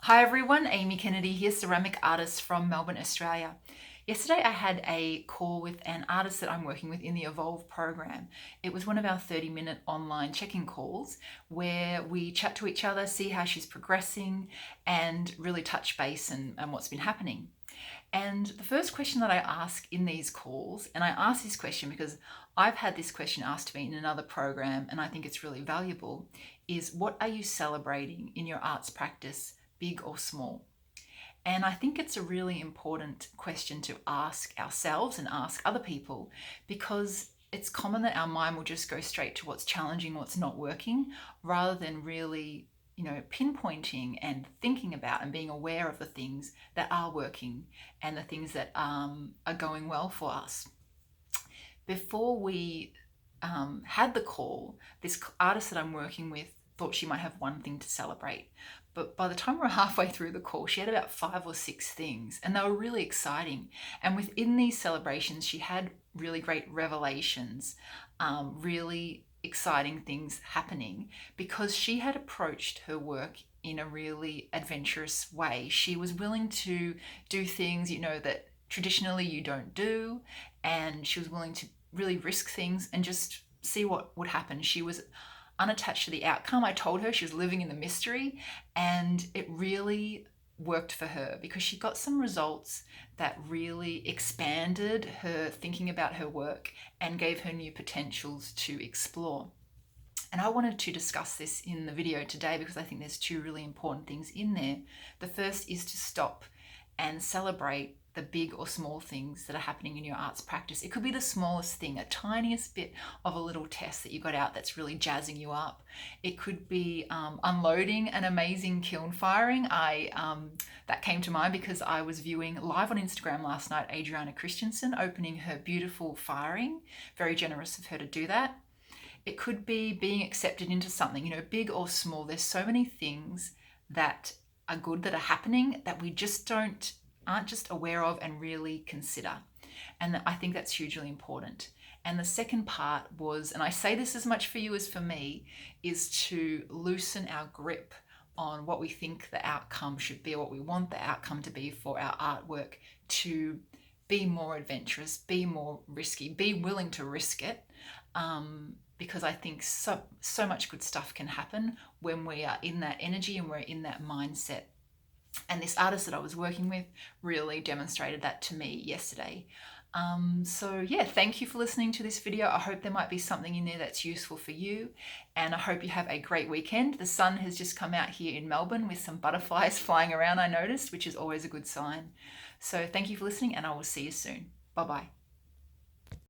Hi everyone, Amy Kennedy here, ceramic artist from Melbourne, Australia. Yesterday I had a call with an artist that I'm working with in the Evolve program. It was one of our 30-minute online check-in calls where we chat to each other, see how she's progressing and really touch base and what's been happening. And the first question that I ask in these calls, and I ask this question because I've had this question asked to me in another program and I think it's really valuable, is what are you celebrating in your arts practice, big or small? And I think it's a really important question to ask ourselves and ask other people because it's common that our mind will just go straight to what's challenging, what's not working, rather than really, pinpointing and thinking about and being aware of the things that are working and the things that are going well for us. Before we had the call, this artist that I'm working with thought she might have one thing to celebrate. But by the time we were halfway through the call, she had about 5 or 6 things, and they were really exciting. And within these celebrations, she had really great revelations, really exciting things happening because she had approached her work in a really adventurous way. She was willing to do things, that traditionally you don't do, and she was willing to really risk things and just see what would happen. She was unattached to the outcome. I told her she was living in the mystery, and it really worked for her because she got some results that really expanded her thinking about her work and gave her new potentials to explore. And I wanted to discuss this in the video today because I think there's two really important things in there. The first is to stop and celebrate the big or small things that are happening in your arts practice. It could be the smallest thing, a tiniest bit of a little test that you got out that's really jazzing you up. It could be unloading an amazing kiln firing. That came to mind because I was viewing live on Instagram last night Adriana Christensen opening her beautiful firing. Very generous of her to do that. It could be being accepted into something, big or small. There's so many things that are good that are happening that we just aren't just aware of and really consider. And I think that's hugely important. And the second part was, and I say this as much for you as for me, is to loosen our grip on what we think the outcome should be, or what we want the outcome to be for our artwork, to be more adventurous, be more risky, be willing to risk it. Because I think so much good stuff can happen when we are in that energy and we're in that mindset. And this artist that I was working with really demonstrated that to me yesterday. Thank you for listening to this video. I hope there might be something in there that's useful for you. And I hope you have a great weekend. The sun has just come out here in Melbourne with some butterflies flying around, I noticed, which is always a good sign. So thank you for listening, and I will see you soon. Bye-bye.